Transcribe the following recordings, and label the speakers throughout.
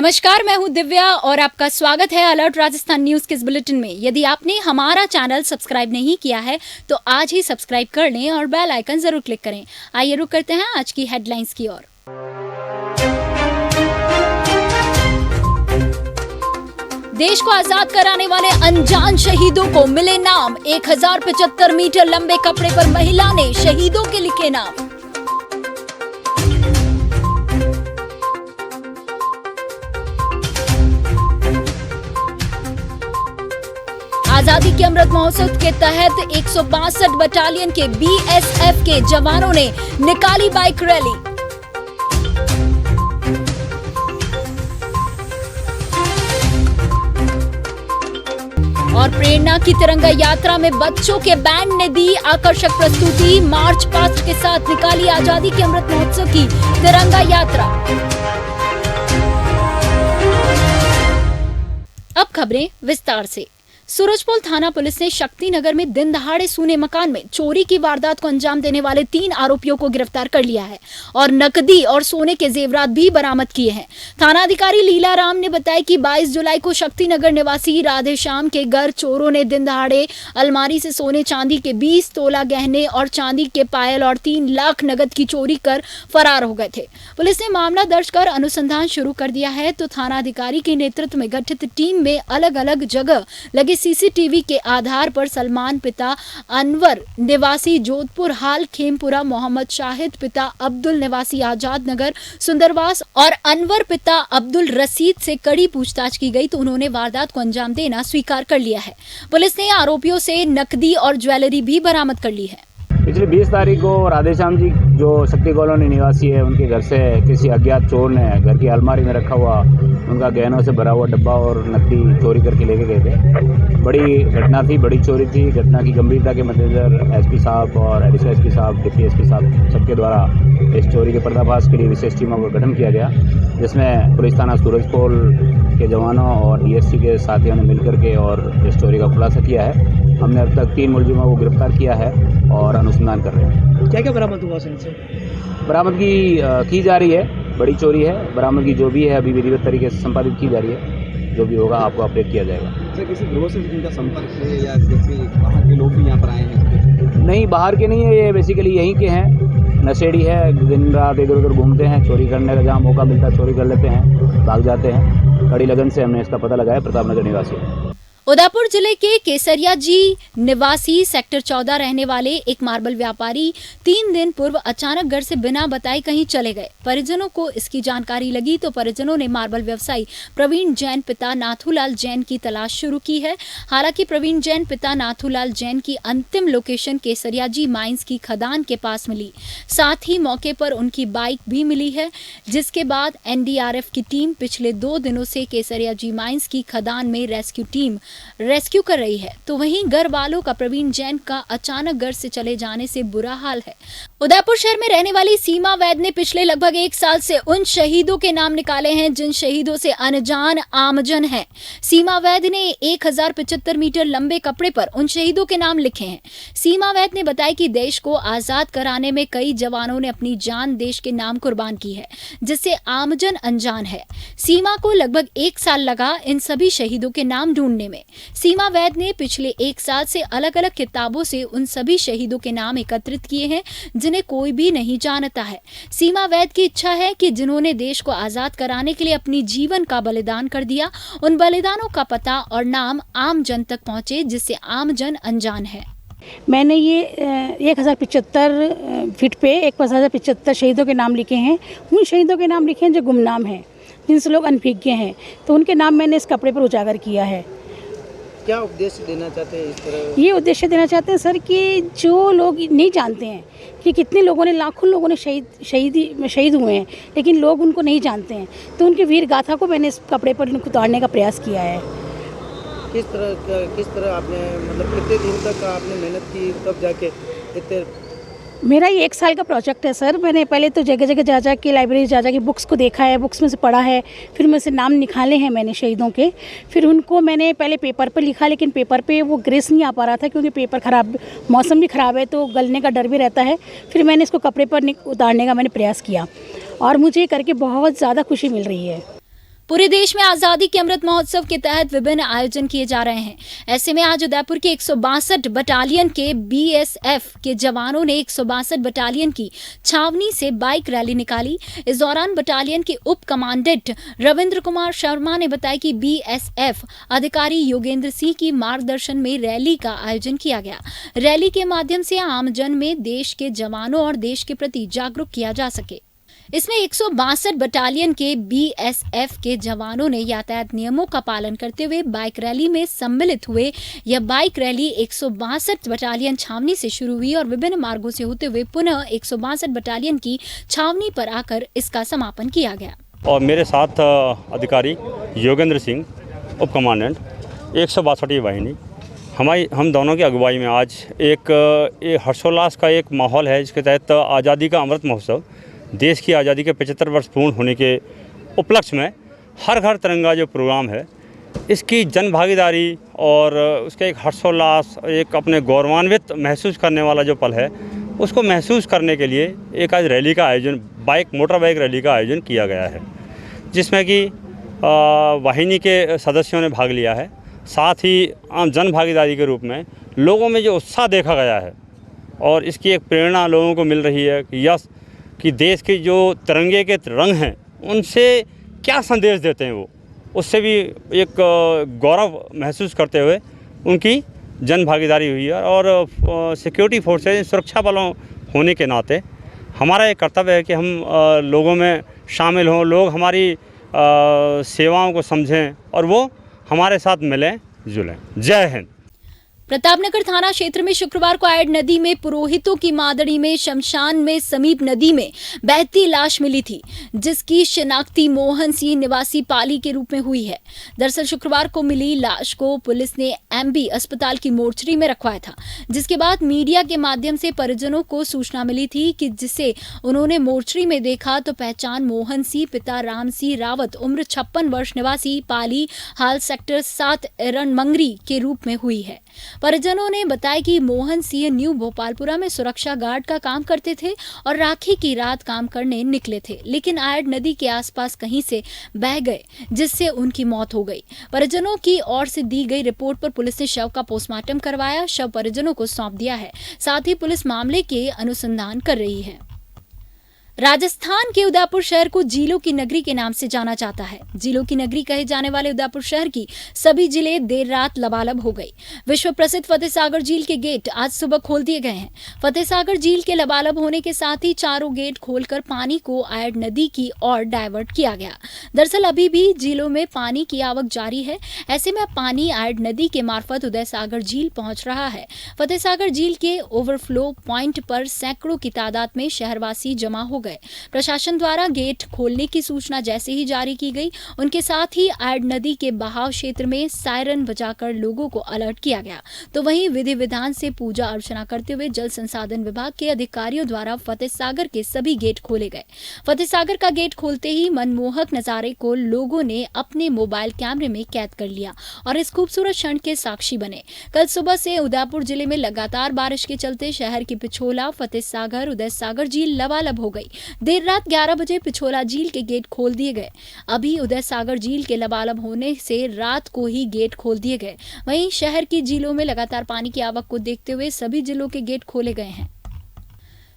Speaker 1: नमस्कार, मैं हूं दिव्या और आपका स्वागत है अलर्ट राजस्थान न्यूज के इस बुलेटिन में। यदि आपने हमारा चैनल सब्सक्राइब नहीं किया है तो आज ही सब्सक्राइब कर लें और बेल आइकन जरूर क्लिक करें। आइए रुक करते हैं आज की हेडलाइंस की ओर। देश को आजाद कराने वाले अनजान शहीदों को मिले नाम। 1075 मीटर लंबे कपड़े पर महिला ने शहीदों के लिखे नाम। आजादी के अमृत महोत्सव के तहत 162 बटालियन के बीएसएफ के जवानों ने निकाली बाइक रैली। और प्रेरणा की तिरंगा यात्रा में बच्चों के बैंड ने दी आकर्षक प्रस्तुति। मार्च पास्ट के साथ निकाली आजादी के अमृत महोत्सव की तिरंगा यात्रा। अब खबरें विस्तार से। सूरजपोल थाना पुलिस ने शक्ति नगर में दिन दहाड़े सूने मकान में चोरी की वारदात को अंजाम देने वाले 3 आरोपियों को गिरफ्तार कर लिया है और नकदी और सोने के जेवरात भी बरामद किए हैं। थाना अधिकारी लीला राम ने बताया कि 22 जुलाई को शक्ति नगर निवासी राधेश्याम के घर चोरों ने दिन दहाड़े अलमारी से सोने चांदी के 20 तोला गहने और चांदी के पायल और 3 लाख नकद की चोरी कर फरार हो गए थे। पुलिस ने मामला दर्ज कर अनुसंधान शुरू कर दिया है तो थाना अधिकारी के नेतृत्व में गठित टीम में अलग अलग जगह लगे सीसीटीवी के आधार पर सलमान पिता अनवर निवासी जोधपुर हाल खेमपुरा, मोहम्मद शाहिद पिता अब्दुल निवासी आजाद नगर सुंदरवास और अनवर पिता अब्दुल रसीद से कड़ी पूछताछ की गई तो उन्होंने वारदात को अंजाम देना स्वीकार कर लिया है। पुलिस ने आरोपियों से नकदी और ज्वेलरी भी बरामद कर ली है।
Speaker 2: पिछली 20 तारीख को राधेश्याम जी जो शक्ति कॉलोनी निवासी है उनके घर से किसी अज्ञात चोर ने घर की अलमारी में रखा हुआ उनका गहनों से भरा हुआ डब्बा और नकदी चोरी करके लेके गए थे। बड़ी घटना थी, बड़ी चोरी थी। घटना की गंभीरता के मद्देनजर एसपी साहब और एडिशनल एसपी साहब, डिप्टी एसपी साहब सबके द्वारा इस चोरी के पर्दाफाश के लिए विशेष टीमों का गठन किया गया, जिसमें पुलिस थाना सूरजपोल के जवानों और डीएससी के साथियों ने मिलकर के और इस चोरी का खुलासा किया है। हमने अब तक 3 मुलजिमों को गिरफ्तार किया है और अनुसंधान कर रहे हैं।
Speaker 3: क्या क्या बरामद हुआ इनसे?
Speaker 2: बरामदगी की जा रही है, बड़ी चोरी है। बरामदगी जो भी है अभी विधिवत तरीके से संपादित की जा रही है। जो भी होगा आपको अपडेट किया जाएगा।
Speaker 3: सर, किसी गिरोह से इनका संपर्क है या जैसे बाहर के लोग भी यहाँ पर आए हैं?
Speaker 2: नहीं, बाहर के नहीं है, ये बेसिकली यहीं के हैं। नशेड़ी है, दिन रात इधर उधर घूमते हैं, चोरी करने का जहाँ मौका मिलता है चोरी कर लेते हैं, भाग जाते हैं। कड़ी लगन से हमने इसका पता लगाया। प्रतापनगर निवासी है।
Speaker 1: उदयपुर जिले के केसरिया जी निवासी सेक्टर 14 रहने वाले एक मार्बल व्यापारी 3 दिन पूर्व अचानक घर से बिना बताए कहीं चले गए। परिजनों को इसकी जानकारी लगी तो परिजनों ने मार्बल व्यवसायी प्रवीण जैन पिता नाथूलाल जैन की तलाश शुरू की है। हालांकि प्रवीण जैन पिता नाथूलाल जैन की अंतिम लोकेशन केसरिया जी माइंस की खदान के पास मिली। साथ ही मौके पर उनकी बाइक भी मिली है, जिसके बाद एनडीआरएफ की टीम पिछले 2 दिनों से केसरिया जी माइंस की खदान में रेस्क्यू कर रही है। तो वहीं घर वालों का प्रवीण जैन का अचानक घर से चले जाने से बुरा हाल है। उदयपुर शहर में रहने वाली सीमा वैद ने पिछले लगभग 1 साल से उन शहीदों के नाम निकाले हैं जिन शहीदों से अनजान आमजन है। सीमा वैद ने 1075 मीटर लंबे कपड़े पर उन शहीदों के नाम लिखे हैं। सीमा वैद ने बताया कि देश को आजाद कराने में कई जवानों ने अपनी जान देश के नाम कुर्बान की है, जिससे आमजन अनजान है। सीमा को लगभग 1 साल लगा इन सभी शहीदों के नाम ढूंढने में। सीमा वैद ने पिछले 1 साल से अलग अलग किताबों से उन सभी शहीदों के नाम एकत्रित किए हैं जिन्हें कोई भी नहीं जानता है। सीमा वैद की इच्छा है कि जिन्होंने देश को आजाद कराने के लिए अपनी जीवन का बलिदान कर दिया, उन बलिदानों का पता और नाम आम जन तक पहुंचे, जिससे आम जन अनजान है।
Speaker 4: मैंने ये 1075 फीट पे 1075 शहीदों के नाम लिखे हैं। उन शहीदों के नाम लिखे हैं जो गुमनाम हैं, जिनसे लोग अनभिज्ञ हैं, तो उनके नाम मैंने इस कपड़े पर उजागर किया है।
Speaker 3: क्या उद्देश्य देना चाहते हैं इस तरह?
Speaker 4: ये उद्देश्य देना चाहते हैं सर कि जो लोग नहीं जानते हैं कि कितने लोगों ने, लाखों लोगों ने शहीद हुए हैं, लेकिन लोग उनको नहीं जानते हैं, तो उनकी वीर गाथा को मैंने इस कपड़े पर उतारने का प्रयास किया है।
Speaker 3: किस तरह आपने, मतलब कितने दिन तक आपने मेहनत की, तब जाके इतने?
Speaker 4: मेरा ये 1 साल का प्रोजेक्ट है सर। मैंने पहले तो जगह जगह जा के लाइब्रेरी जा के बुक्स को देखा है, बुक्स में से पढ़ा है, फिर में से नाम निकाले हैं मैंने शहीदों के। फिर उनको मैंने पहले पेपर पर लिखा, लेकिन पेपर पे वो ग्रेस नहीं आ पा रहा था क्योंकि पेपर ख़राब, मौसम भी ख़राब है तो गलने का डर भी रहता है। फिर मैंने इसको कपड़े पर उतारने का मैंने प्रयास किया और मुझे करके बहुत ज़्यादा खुशी मिल रही है।
Speaker 1: पूरे देश में आजादी के अमृत महोत्सव के तहत विभिन्न आयोजन किए जा रहे हैं। ऐसे में आज उदयपुर के 162 बटालियन के बीएसएफ के जवानों ने 162 बटालियन की छावनी से बाइक रैली निकाली। इस दौरान बटालियन के उप कमांडेंट रविंद्र कुमार शर्मा ने बताया कि बीएसएफ अधिकारी योगेंद्र सिंह की मार्गदर्शन में रैली का आयोजन किया गया। रैली के माध्यम से आमजन में देश के जवानों और देश के प्रति जागरूक किया जा सके। इसमें 162 बटालियन के बीएसएफ के जवानों ने यातायात नियमों का पालन करते हुए बाइक रैली में सम्मिलित हुए। यह बाइक रैली 162 बटालियन छावनी से शुरू हुई और विभिन्न मार्गों से होते हुए पुनः 162 बटालियन की छावनी पर आकर इसका समापन किया गया।
Speaker 5: और मेरे साथ अधिकारी योगेंद्र सिंह उप कमांडेंट 162वीं वाहिनी, हम दोनों की अगुवाई में आज एक हर्षोल्लास का एक माहौल है, जिसके तहत आज़ादी का अमृत महोत्सव, देश की आज़ादी के 75 वर्ष पूर्ण होने के उपलक्ष्य में हर घर तिरंगा जो प्रोग्राम है, इसकी जन भागीदारी और उसका एक हर्षोल्लास, एक अपने गौरवान्वित महसूस करने वाला जो पल है, उसको महसूस करने के लिए एक आज रैली का आयोजन, मोटर बाइक रैली का आयोजन किया गया है, जिसमें कि वाहिनी के सदस्यों ने भाग लिया है। साथ ही आम जन भागीदारी के रूप में लोगों में जो उत्साह देखा गया है और इसकी एक प्रेरणा लोगों को मिल रही है कि देश के जो तिरंगे के रंग हैं उनसे क्या संदेश देते हैं, वो उससे भी एक गौरव महसूस करते हुए उनकी जन भागीदारी हुई है। और सिक्योरिटी फोर्सेज, सुरक्षा बलों होने के नाते हमारा एक कर्तव्य है कि हम लोगों में शामिल हों, लोग हमारी सेवाओं को समझें और वो हमारे साथ मिलें जुलें। जय हिंद।
Speaker 1: प्रतापनगर थाना क्षेत्र में शुक्रवार को आयड नदी में पुरोहितों की मादड़ी में शमशान में समीप नदी में बहती लाश मिली थी, जिसकी शिनाख्ती मोहन सिंह निवासी पाली के रूप में हुई है। दरअसल शुक्रवार को मिली लाश को पुलिस ने एमबी अस्पताल की मोर्चरी में रखवाया था, जिसके बाद मीडिया के माध्यम से परिजनों को सूचना मिली थी कि जिसे उन्होंने मोर्चरी में देखा तो पहचान मोहन सिंह पिता राम सिंह रावत उम्र 56 वर्ष निवासी पाली हाल सेक्टर 7 एरणमंगरी के रूप में हुई है। परिजनों ने बताया कि मोहन सिंह न्यू भोपालपुरा में सुरक्षा गार्ड का काम करते थे और राखी की रात काम करने निकले थे, लेकिन आयड नदी के आसपास कहीं से बह गए, जिससे उनकी मौत हो गई। परिजनों की ओर से दी गई रिपोर्ट पर पुलिस ने शव का पोस्टमार्टम करवाया, शव परिजनों को सौंप दिया है। साथ ही पुलिस मामले के अनुसंधान कर रही है। राजस्थान के उदयपुर शहर को झीलों की नगरी के नाम से जाना जाता है। झीलों की नगरी कहे जाने वाले उदयपुर शहर की सभी जिले देर रात लबालब हो गई। विश्व प्रसिद्ध फतेह सागर झील के गेट आज सुबह खोल दिए गए हैं। फतेह सागर झील के लबालब होने के साथ ही चारों गेट खोलकर पानी को आयड नदी की ओर डायवर्ट किया गया। दरअसल अभी भी झीलों में पानी की आवक जारी है। ऐसे में पानी आयड नदी के मार्फत उदय सागर झील पहुंच रहा है। फतेह सागर झील के ओवरफ्लो पॉइंट पर सैकड़ों की तादाद में शहरवासी जमा हो गए। प्रशासन द्वारा गेट खोलने की सूचना जैसे ही जारी की गई, उनके साथ ही आयड नदी के बहाव क्षेत्र में सायरन बजाकर लोगों को अलर्ट किया गया। तो वहीं विधि विधान से पूजा अर्चना करते हुए जल संसाधन विभाग के अधिकारियों द्वारा फतेह सागर के सभी गेट खोले गए। फतेह सागर का गेट खोलते ही मनमोहक नजारे को लोगों ने अपने मोबाइल कैमरे में कैद कर लिया और इस खूबसूरत क्षण के साक्षी बने। कल सुबह से उदयपुर जिले में लगातार बारिश के चलते शहर की पिछोला, फतेह सागर, उदय सागर झील लबालब हो गई। देर रात 11 बजे पिछोला झील के गेट खोल दिए गए। अभी उदय सागर झील के लबालब होने से रात को ही गेट खोल दिए गए। वहीं शहर की झीलों में लगातार पानी की आवक को देखते हुए सभी जिलों के गेट खोले गए हैं।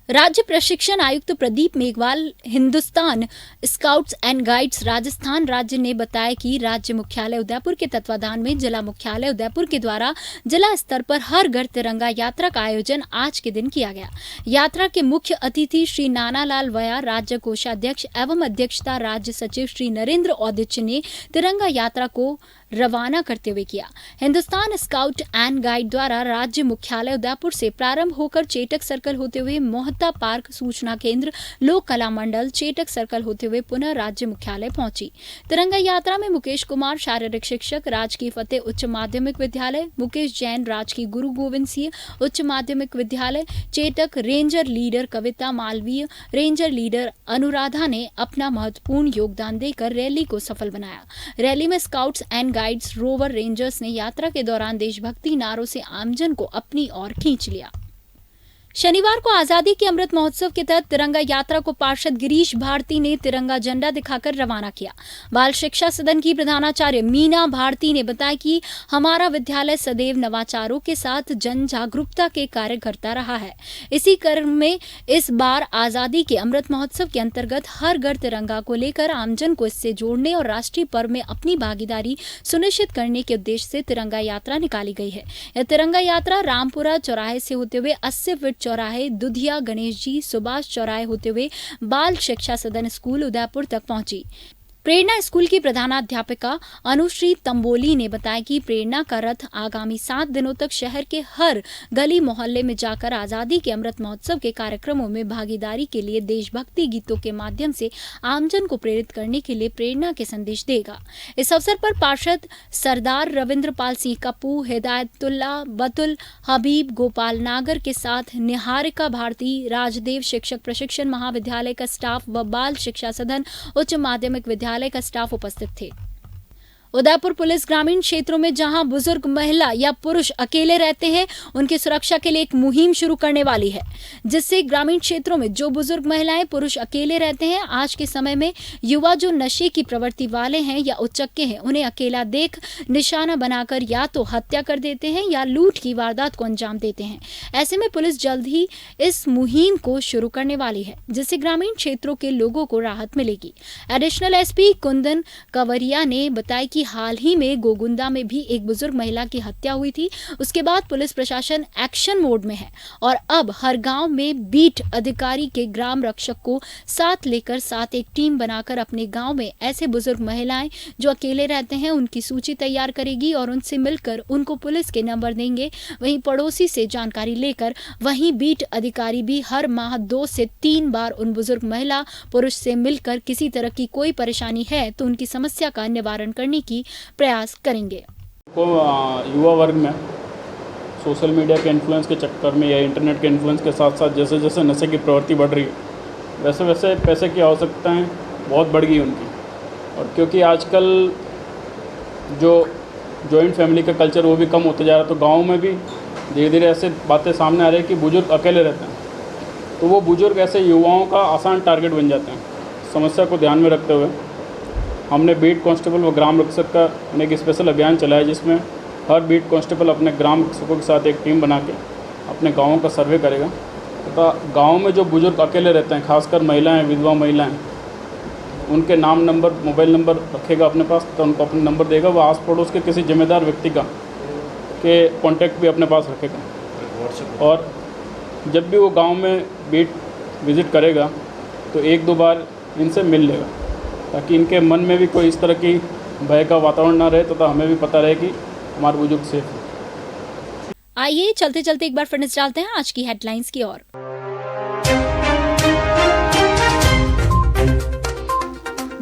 Speaker 1: राज्य प्रशिक्षण आयुक्त Pradeep Meghwal, Hindustan scouts and guides Rajasthan राज्य ने बताया कि राज्य मुख्यालय उदयपुर के तत्वाधान में जिला मुख्यालय उदयपुर के द्वारा जिला स्तर पर हर घर तिरंगा यात्रा का आयोजन आज के दिन किया गया। यात्रा के मुख्य अतिथि श्री नानालाल वया, राज्य कोषाध्यक्ष एवं अध्यक्षता राज्य सचिव श्री नरेंद्र औदिच्य ने तिरंगा यात्रा को रवाना करते हुए किया। हिंदुस्तान स्काउट एंड गाइड द्वारा राज्य मुख्यालय उदयपुर से प्रारंभ होकर चेटक सर्कल होते हुए मोहता पार्क, सूचना केंद्र, लोक कला मंडल, चेटक सर्कल होते हुए पुनः राज्य मुख्यालय पहुंची। तिरंगा यात्रा में मुकेश कुमार, शारीरिक शिक्षक, राजकीय फतेह उच्च माध्यमिक विद्यालय, मुकेश जैन, राजकीय गुरु गोविंद सिंह उच्च माध्यमिक विद्यालय, चेटक, रेंजर लीडर कविता मालवीय, रेंजर लीडर अनुराधा ने अपना महत्वपूर्ण योगदान देकर रैली को सफल बनाया। रैली में scouts and guides, rover, rangers ने यात्रा के दौरान देशभक्ति नारों से आमजन को अपनी ओर खींच लिया। शनिवार को आजादी के अमृत महोत्सव के तहत तिरंगा यात्रा को पार्षद गिरीश भारती ने तिरंगा झंडा दिखाकर रवाना किया। बाल शिक्षा सदन की प्रधानाचार्य मीना भारती ने बताया कि हमारा विद्यालय सदैव नवाचारों के साथ जन जागरूकता के कार्य करता रहा है। इसी क्रम में इस बार आजादी के अमृत महोत्सव के अंतर्गत हर घर तिरंगा को लेकर आमजन को इससे जोड़ने और राष्ट्रीय पर्व में अपनी भागीदारी सुनिश्चित करने के उद्देश्य से तिरंगा यात्रा निकाली गई है। यह तिरंगा यात्रा रामपुरा चौराहे से होते हुए 80 फीट चौराहे, दुधिया गणेश जी, सुभाष चौराहे होते हुए बाल शिक्षा सदन स्कूल उदयपुर तक पहुंची। प्रेरणा स्कूल की प्रधानाध्यापिका अनुश्री तंबोली ने बताया कि प्रेरणा का रथ आगामी 7 दिनों तक शहर के हर गली मोहल्ले में जाकर आजादी के अमृत महोत्सव के कार्यक्रमों में भागीदारी के लिए देशभक्ति गीतों के माध्यम से आमजन को प्रेरित करने के लिए प्रेरणा के संदेश देगा। इस अवसर पर पार्षद सरदार रविंद्रपाल सिंह कप्पू, हिदायतुल्ला बतुल, हबीब गोपाल नागर के साथ निहारिका भारती, राजदेव शिक्षक प्रशिक्षण महाविद्यालय का स्टाफ व बाल शिक्षा सदन उच्च माध्यमिक विद्यालय का स्टाफ उपस्थित थे। उदयपुर पुलिस ग्रामीण क्षेत्रों में जहां बुजुर्ग महिला या पुरुष अकेले रहते हैं, उनकी सुरक्षा के लिए एक मुहिम शुरू करने वाली है, जिससे ग्रामीण क्षेत्रों में जो बुजुर्ग महिलाएं पुरुष अकेले रहते हैं, आज के समय में युवा जो नशे की प्रवृत्ति वाले हैं या उच्चक्के हैं, उन्हें अकेला देख निशाना बनाकर या तो हत्या कर देते हैं या लूट की वारदात को अंजाम देते हैं। ऐसे में पुलिस जल्द ही इस मुहिम को शुरू करने वाली है, जिससे ग्रामीण क्षेत्रों के लोगों को राहत मिलेगी। एडिशनल एसपी कुंदन कंवरिया ने बताया कि हाल ही में गोगुंदा में भी एक बुजुर्ग महिला की हत्या हुई थी। उसके बाद पुलिस प्रशासन एक्शन मोड में है और अब हर गांव में बीट अधिकारी के ग्राम रक्षक को साथ लेकर साथ एक टीम बनाकर अपने गांव में ऐसे बुजुर्ग महिलाएं जो अकेले रहते हैं उनकी सूची तैयार करेगी और उनसे मिलकर उनको पुलिस के नंबर देंगे। वहीं पड़ोसी से जानकारी लेकर वहीं बीट अधिकारी भी हर माह 2 से 3 बार उन बुजुर्ग महिला पुरुष से मिलकर किसी तरह की कोई परेशानी है तो उनकी समस्या का निवारण करने की प्रयास करेंगे।
Speaker 6: युवा वर्ग में सोशल मीडिया के इन्फ्लुएंस के चक्कर में या इंटरनेट के इन्फ्लुएंस के साथ साथ जैसे जैसे नशे की प्रवृत्ति बढ़ रही है, वैसे वैसे पैसे की आवश्यकताएं बहुत बढ़ गई उनकी। और क्योंकि आजकल जो जॉइंट फैमिली का कल्चर वो भी कम होते जा रहा है, तो गाँव में भी धीरे धीरे ऐसे बातें सामने आ रही है कि बुजुर्ग अकेले रहते हैं, तो वो बुजुर्ग ऐसे युवाओं का आसान टारगेट बन जाते हैं। समस्या को ध्यान में रखते हुए हमने बीट कांस्टेबल व ग्राम रक्षक का एक स्पेशल अभियान चलाया, जिसमें हर बीट कांस्टेबल अपने ग्राम रक्षकों के साथ एक टीम बना के अपने गाँवों का सर्वे करेगा तथा गाँव में जो बुजुर्ग अकेले रहते हैं, खासकर महिलाएं, विधवा महिलाएं, उनके नाम, नंबर, मोबाइल नंबर रखेगा अपने पास, तो उनको अपने नंबर देगा। वह आस पड़ोस के किसी जिम्मेदार व्यक्ति का के कॉन्टैक्ट भी अपने पास रखेगा और जब भी वो गाँव में बीट विज़िट करेगा तो 1-2 बार इनसे मिल लेगा, ताकि इनके मन में भी कोई इस तरह की भय का वातावरण ना रहे तथा हमें भी पता रहे कि हमारे बुजुर्ग सेफ है।
Speaker 1: आइए चलते चलते एक बार फिर नजर डालते हैं आज की हेडलाइंस की ओर।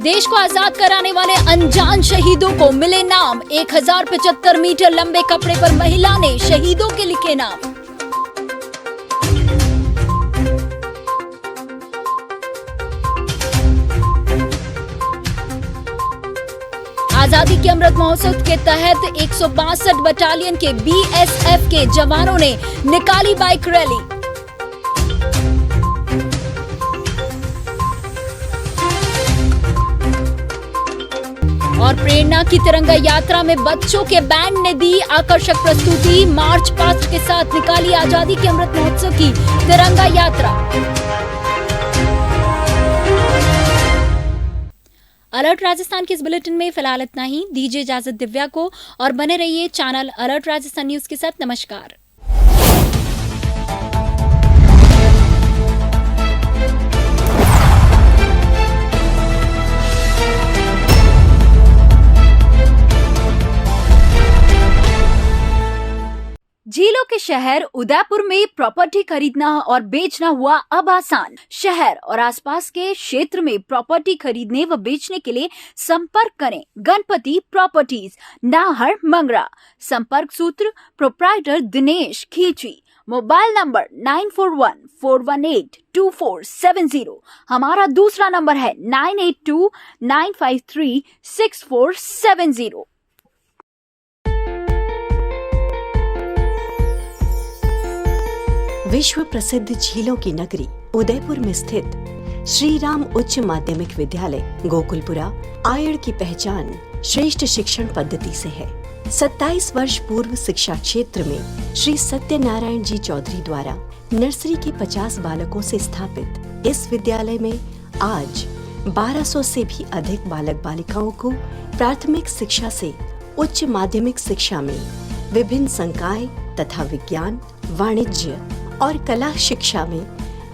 Speaker 1: देश को आजाद कराने वाले अनजान शहीदों को मिले नाम। 1075 मीटर लंबे कपड़े पर महिला ने शहीदों के लिखे नाम। आजादी के अमृत महोत्सव के तहत 162 बटालियन के बीएसएफ के जवानों ने निकाली बाइक रैली। और प्रेरणा की तिरंगा यात्रा में बच्चों के बैंड ने दी आकर्षक प्रस्तुति। मार्च पास्ट के साथ निकाली आजादी के अमृत महोत्सव की तिरंगा यात्रा। अलर्ट राजस्थान के इस बुलेटिन में फिलहाल इतना ही। दीजिए इजाजत दिव्या को और बने रहिए चैनल अलर्ट राजस्थान न्यूज के साथ। नमस्कार। झीलों के शहर उदयपुर में प्रॉपर्टी खरीदना और बेचना हुआ अब आसान। शहर और आसपास के क्षेत्र में प्रॉपर्टी खरीदने व बेचने के लिए संपर्क करें गणपति प्रॉपर्टीज, नाहर, मंगरा। संपर्क सूत्र proprietor Dinesh Khilchi. Mobile number 9414182470। हमारा दूसरा नंबर है 9829536470।
Speaker 7: विश्व प्रसिद्ध झीलों की नगरी उदयपुर में स्थित श्री राम उच्च माध्यमिक विद्यालय गोकुलपुरा आयड़ की पहचान श्रेष्ठ शिक्षण पद्धति से है। 27 वर्ष पूर्व शिक्षा क्षेत्र में श्री सत्यनारायण जी चौधरी द्वारा नर्सरी के 50 बालकों से स्थापित इस विद्यालय में आज 1200 से भी अधिक बालक बालिकाओं को प्राथमिक शिक्षा से उच्च माध्यमिक शिक्षा में विभिन्न संकाय तथा विज्ञान, वाणिज्य और कला शिक्षा में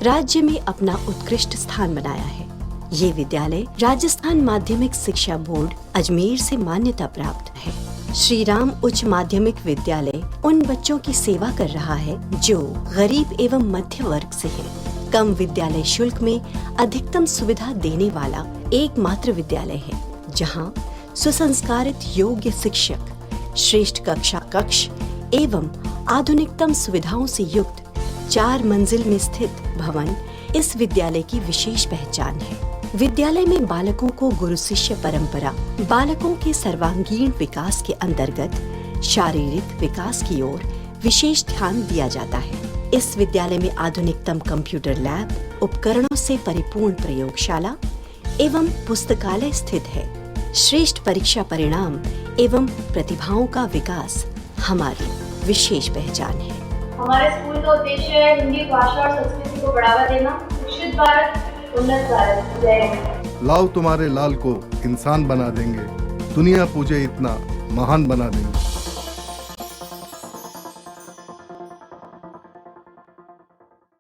Speaker 7: राज्य में अपना उत्कृष्ट स्थान बनाया है। ये विद्यालय राजस्थान माध्यमिक शिक्षा बोर्ड अजमेर से मान्यता प्राप्त है। श्री राम उच्च माध्यमिक विद्यालय उन बच्चों की सेवा कर रहा है जो गरीब एवं मध्य वर्ग से है। कम विद्यालय शुल्क में अधिकतम सुविधा देने वाला एकमात्र विद्यालय है, जहां सुसंस्कारित योग्य शिक्षक, श्रेष्ठ कक्षा कक्ष एवं आधुनिकतम सुविधाओं से युक्त 4 मंजिल में स्थित भवन इस विद्यालय की विशेष पहचान है। विद्यालय में बालकों को गुरु शिष्य परंपरा, बालकों के सर्वांगीण विकास के अंतर्गत शारीरिक विकास की ओर विशेष ध्यान दिया जाता है। इस विद्यालय में आधुनिकतम कंप्यूटर लैब, उपकरणों से परिपूर्ण प्रयोगशाला एवं पुस्तकालय स्थित है। श्रेष्ठ परीक्षा परिणाम एवं प्रतिभाओं का विकास हमारी विशेष पहचान है।
Speaker 8: हमारे स्कूल का उद्देश्य है हिंदी भाषा और संस्कृति को बढ़ावा देना। शिक्षित भारत, उन्नत भारत। जय हिंद।
Speaker 9: लाओ तुम्हारे लाल को इंसान बना देंगे, दुनिया पूजे इतना महान बना देंगे।